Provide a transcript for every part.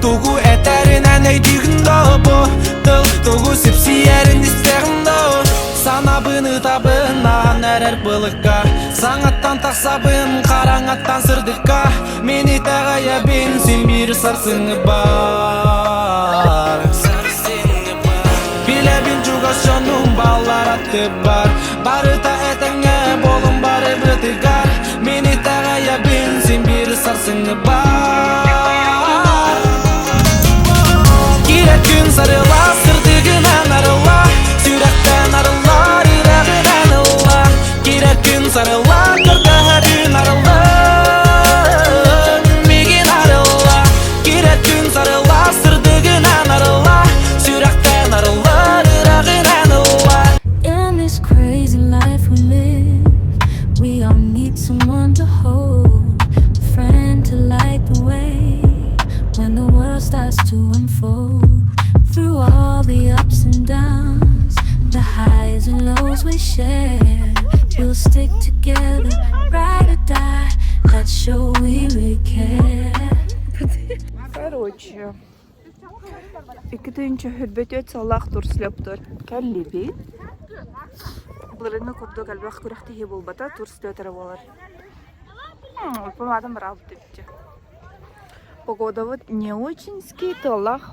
Тугу этеринен өйдігінді Тугу сепсиерін істерінді Санабыны табынан әрәр бұлыққа Саңаттан тақсабын қараңаттан сырдыққа Мені тағая бен сен бір сарсыңы бар Біле бен жүгас жонум балар атты бар Барыта әтіңе болым бары бұтығар Мені тағая бен сен бір сарсыңы бар Керек күн сарыла сырдығынан арыла Сүрәктен арыла үрәғінен ұла Керек күн сарыла көрдәдің арыла Меген арыла Керек күн сарыла сырдығынан арыла Сүрәктен арыла үрәғінен ұла In this crazy life we live, we all need someone to hold, a friend to light the way when the world starts to unfold. Through all the ups and downs, the highs and lows we share, we'll stick together, ride or die, let's show we really care. Короче, ikkinchi hürbet salaq turslapdir. Kallibi. Bularını kurdu kalbaq kuraqtihi bulbata turslötara bolar. Помадам работать. Погода вот не очень скиталах.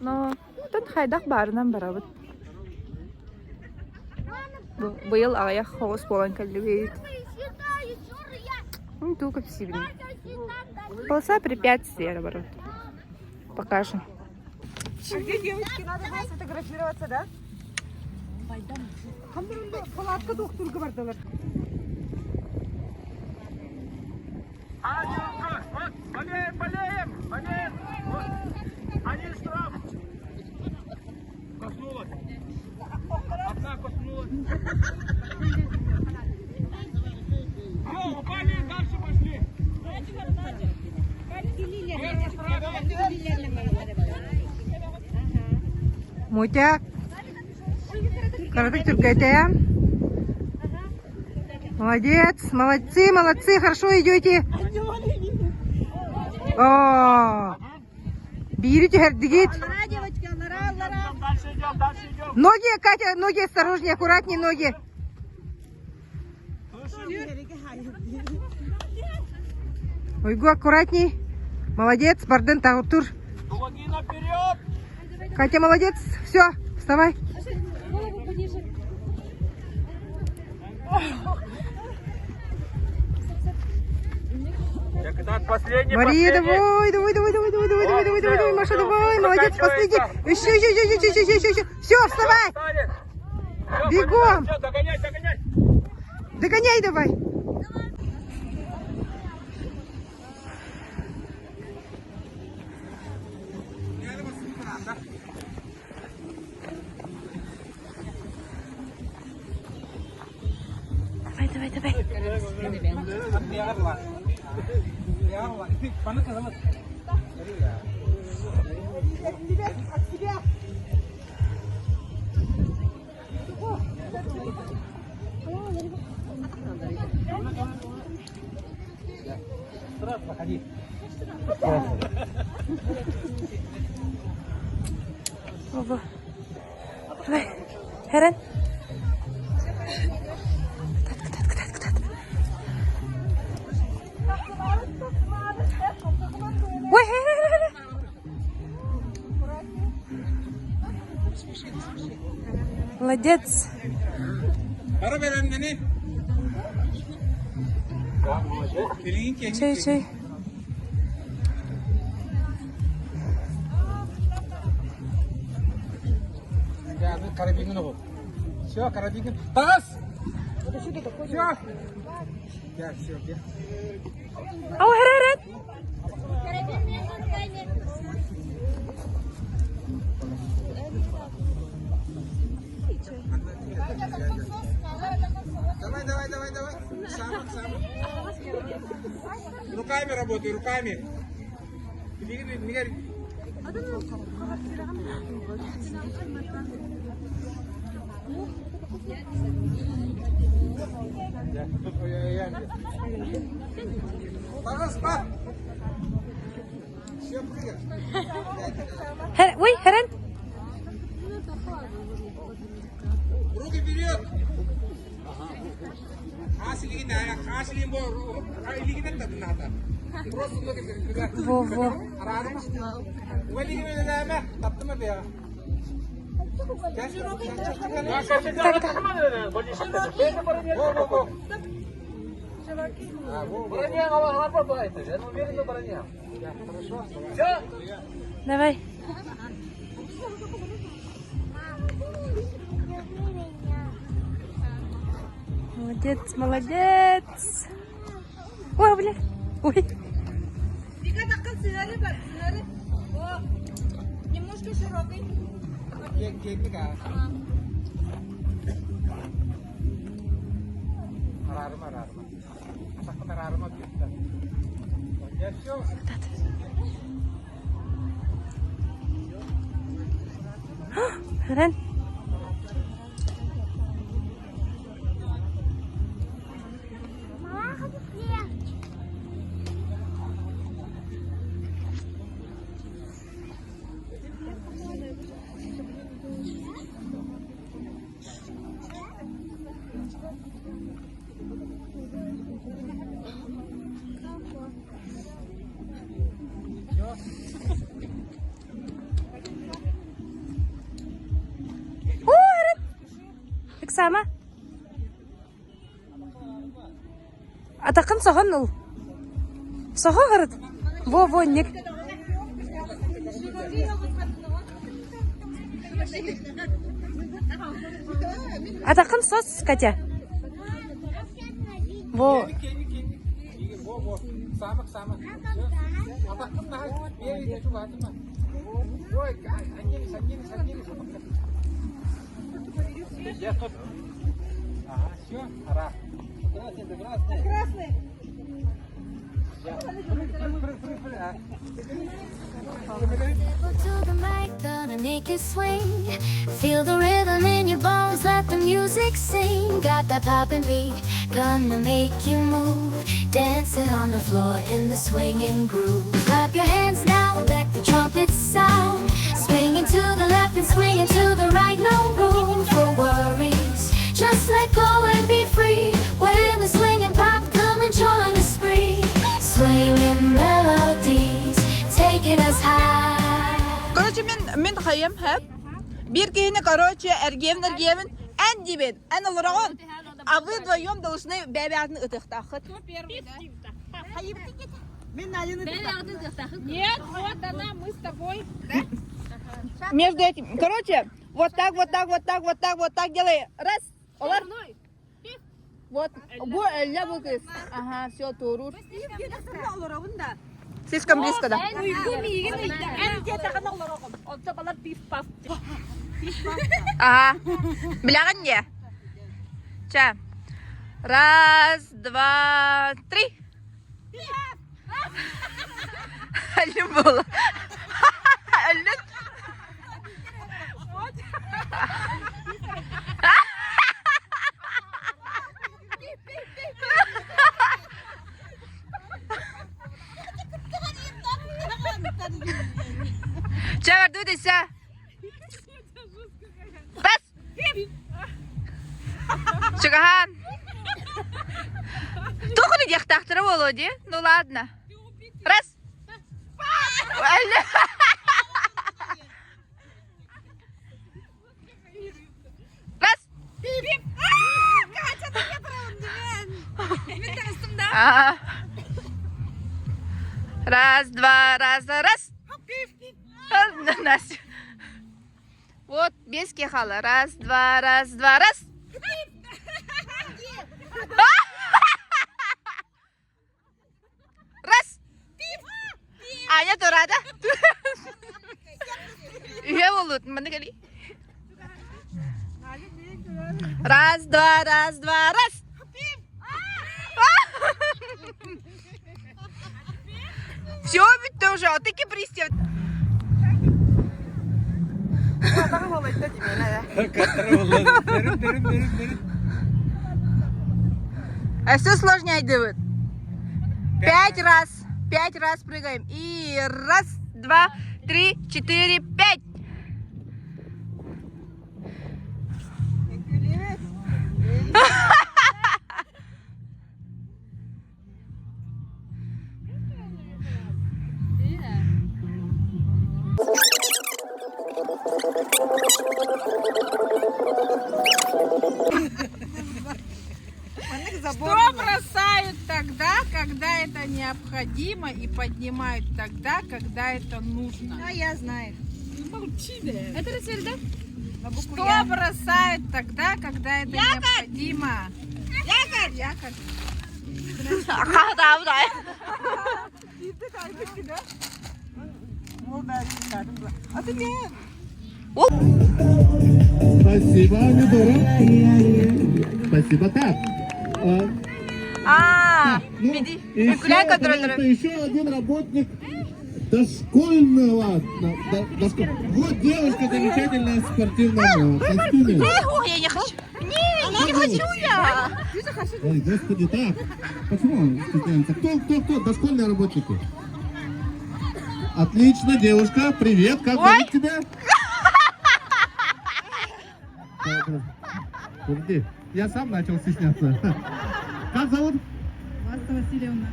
Но тут хайдақ барынан барабыт. Быйыл ағаяқ хоғыз болан кәлі ну, только в себе. Полоса препятствия, наоборот. Покажем. А где девочки? Надо было сфотографироваться, да? Палатка доктор бардылар. Болеем! Один штраф! Коснулась. Одна коснулась. Все, упали, дальше пошли. Мутя. Каратек Тургайтая. Молодец, молодцы, хорошо идете. О, берите, гердигит. Дальше идем. Ноги, Катя, ноги осторожнее, аккуратнее ноги. Ойгу, аккуратней. Молодец, Барден Таутур. Ноги наперед. Катя, молодец. Все, вставай. Мария, давай, Маша, давай, молодец, последний. Еще. Все, вставай. Бегом. Догоняй давай. Давай. Проходи. Давай, Херен. Ой, молодец. Чай. Карабинин ол. Все, карабинин. Тас! Все. Все. Ау, Херен. Давай. Сам. Руками работай, руками. Во-во. Давай. Молодец, молодец. Ой, блядь. Ой. Немножко широкий. Рен. Так само. Атакын соған ул. Соға ғырыт. Во, нек. Атакын сос, Катя. Во. To the mic, gonna make it swing. Feel the rhythm in your bones, let the music sing. Got that poppin' beat, gonna make you move. Dancing on the floor in the swinging groove. Clap your hands now, let the trumpets sound. Swinging to the left and swinging to the right, no room for worries. Just let go and be free. When the swinging pop, come and join the spree. Swinging melodies, taking us high. Короче, мен хайым хәп. Bir кейіні, короче, әргемін, ән дебен, ән олырағын. А вы вдвоем должны бәбәғын ұтықтақыт. Нет, вот она, мы с тобой. Между этим, короче, вот так делай. Раз, олар. Вот, ля бұлкыз. Ага, все, турур. Слишком близко, да? Ага. Білағын не? Ча. Раз, два, три. Әлі болды. Әлі. Чавар, дуйдайся. Бас. Чугахан. Тухли дехтахтара Володи. Ну ладно. Раз. Раз. Раз, два, раз. Настя. Вот, без кехала. Раз, два, раз. Раз. Аня турада. Үйе болуд, мені кәли. Раз, два, раз. Все, бітті уже, отакі пристав. А все сложнее делают. 5 раз прыгаем. И раз, два, три, 4, 5. это необходимо и поднимают тогда, когда это нужно. А я знаю. Молчи, да. Это разверда? На букву Что Я. бросают тогда, когда это необходимо? Якорь! Якорь. Bizde kaybettik ha. O ben çıkardım. Adı ne? Спасибо, Мидора. Спасибо. Так. Ну, еще один работник дошкольного. Вот девушка замечательная в спортивном костюме. Я не хочу. Не хочу я. Ой, господи, так. Почему стесняемся? Кто? Дошкольные работники. Отлично, девушка. Привет, как зовут тебя? Подожди, я сам начал стесняться. Как зовут? Васа Васильевна.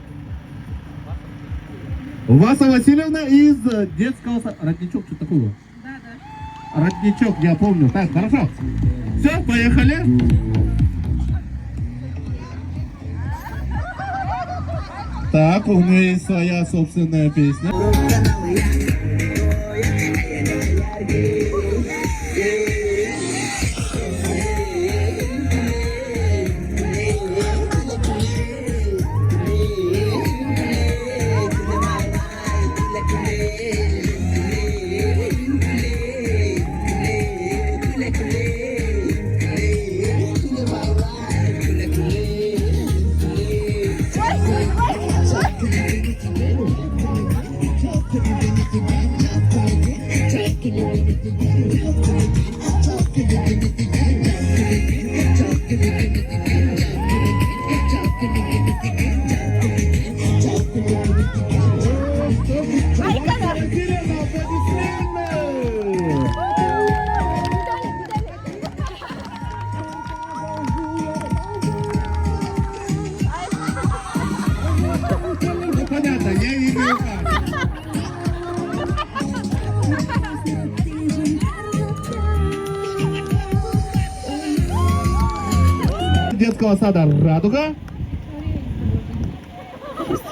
Васа Васильевна из детского родничок, что такое? Да. Родничок, я помню. Так, хорошо. Все, поехали. Так, у нее есть своя собственная песня. Ну, понятно, я видел как. Детского сада «Радуга».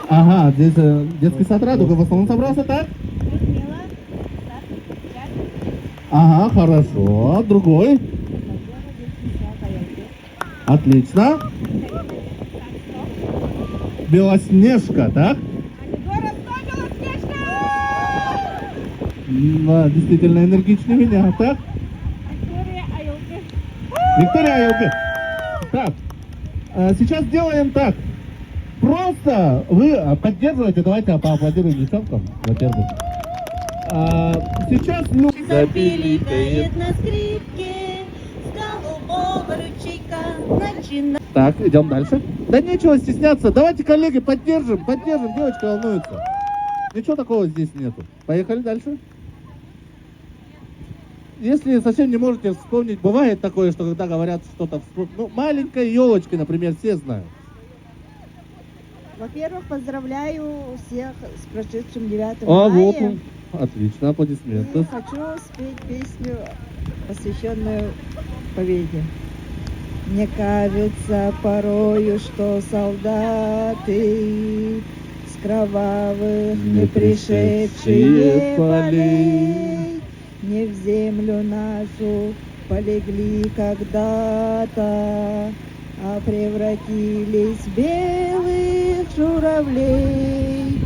Ага, здесь детский сад «Радуга» в основном собрался, так? Ага, хорошо. Другой? Отлично. Белоснежка, так? Да, действительно энергичный меня, так? Виктория Айлки. Так, сейчас делаем так. Просто вы поддерживаете, давайте поаплодируем девчонкам, во-первых. Сейчас Запиликает на скрипке с голубого ручейка начинает. Так, идем дальше. Да нечего стесняться. Давайте, коллеги, поддержим. Девочка волнуется. Ничего такого здесь нету. Поехали дальше. Если совсем не можете вспомнить, бывает такое, что когда говорят что-то, ну, маленькой елочкой, например, все знают. Во-первых, поздравляю всех с прошедшим 9 А, мая. вот он. Отлично, И аплодисменты. хочу спеть песню, посвященную победе. Мне кажется порою, что солдаты с кровавых не пришедшие полей не в землю нашу полегли когда-то, а превратились в белых журавлей.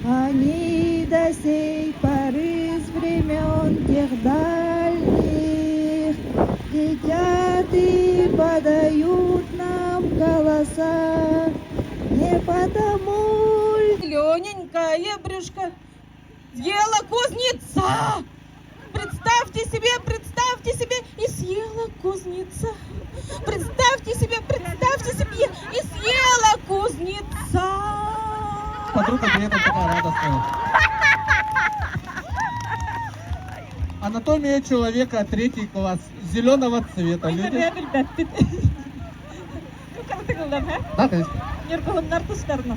Они до сей поры с времен тех дальних летят и подают нам голоса. Не потому ли Лененькое брюшко съела кузнеца. Представьте себе, и съела кузнеца. Представьте себе, и съела кузнеца. Подруга при этом такая радостная. Анатомия человека, 3 класс, зеленого цвета. Люди. Да, конечно. Нергоһуннар тустарна.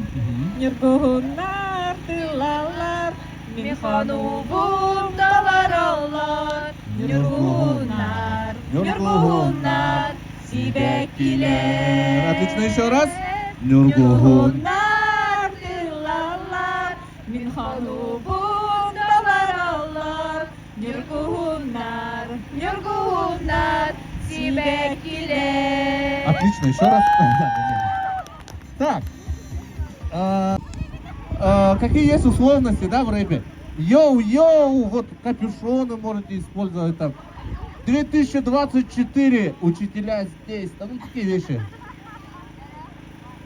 Нергоһуннар тылалар. Мин ханугум тавараллар. Нергоһуннар себе килер. Отлично, еще раз. Нюргугун. Нергоһуннар тылалар. Мин ханубун далараллар, Нюргуннар, себе килер. Отлично, еще раз. Так. Какие есть условности, да, в рэпе? Йоу-йоу, вот капюшоны можете использовать там. 2024 учителя здесь, там ну, такие вещи.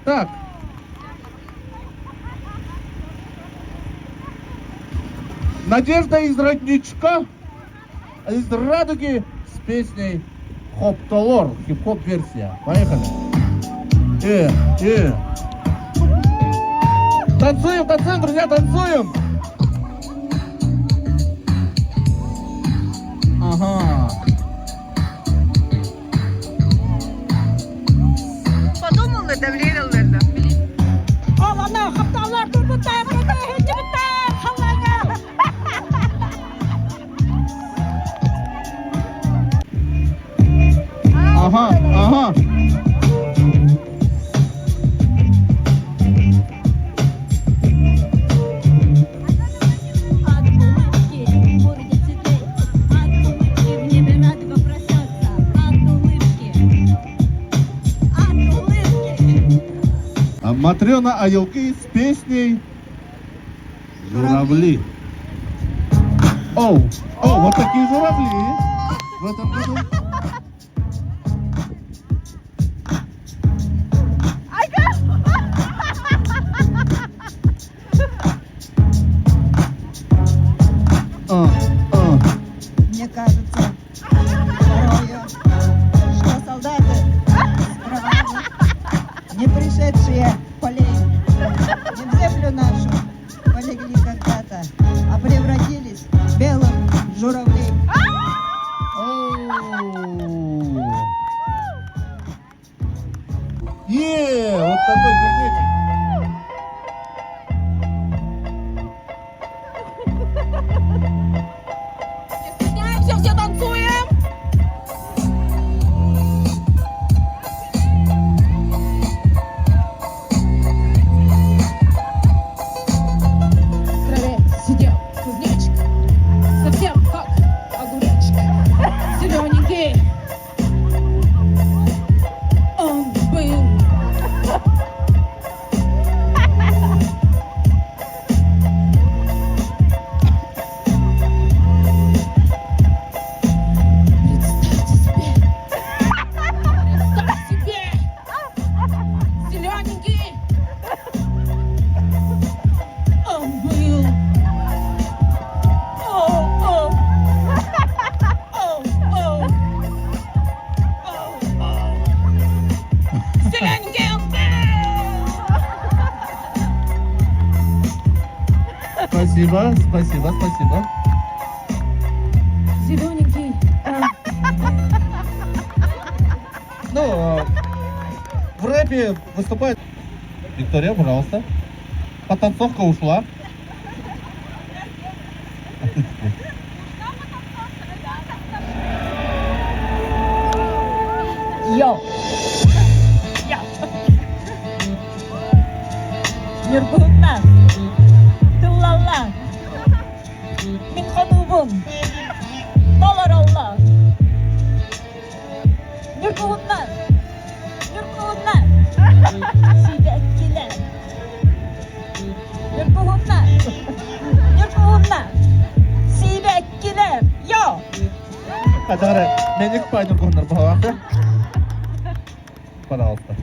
Так. Надежда из родничка, из радуги с песней Хоп-Толор, хип-хоп версия. Поехали. Танцуем, танцуем, друзья, танцуем. Ага. Подумал, это влиял, наверное. Ага, ага. От улыбки будет светлеть, от улыбки в небе радуга проснется, от улыбки. Матрена Аелки с песней «Журавли». Оу, вот такие журавли в этом году. Мне кажется, порою, что солдаты с кровавых, не пришедшие полей, не в землю нашу полегли когда-то, а превратились в белых журавлей. Вот такой кузнечик. Все танцуем. В траве сидел кузнечик, совсем как огуречек, зелененький. Он был. Представь себе, зелененький. Он был. Оу. Зелененький он был. Спасибо. Зелененький. Ну, в рэпе выступает Виктория, пожалуйста. Потанцовка ушла. Йо. Нюргуннар, тыллаллар, мин ханубун, доллараллар. Нюргуннар, сибеккилер. Нюргуннар, сибеккилер. Йо. Кадары, меник пайдыр гонор баланды. Пожалуйста.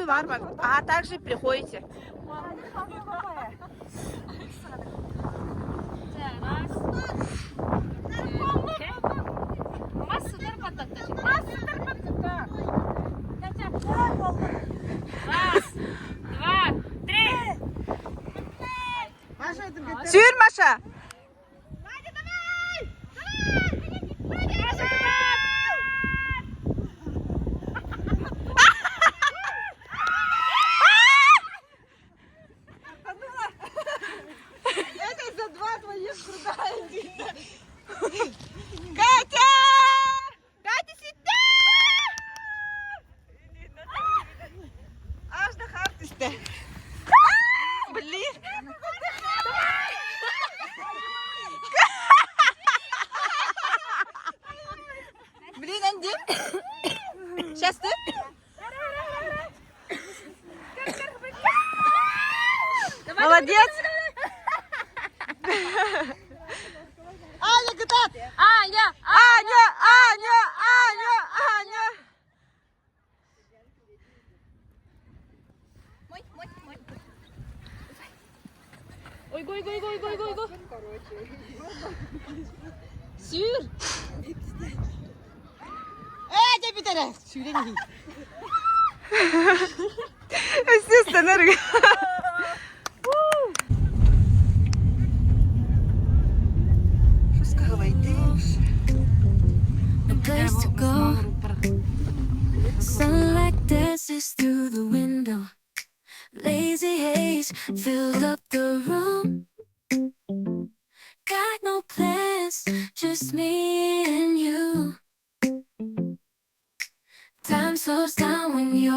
программы бар, а также приходите. Сür, Маша! Это за 2 твоих труда. Катя! Катя, сюда! Аж до хартисте. Блин! Блин, Анди! Сейчас ты? Молодец! Аня, гитат! Аня! Аня! Аня! Аня! Аня! Ой, гой, гой, гой, гой, гой, гой. Сür. Gel bir tane. Söyleyin. Естественно, No place to go. Sunlight dances through the window. Lazy haze filled up the room. Got no plans, just me and you. Time slows down when you're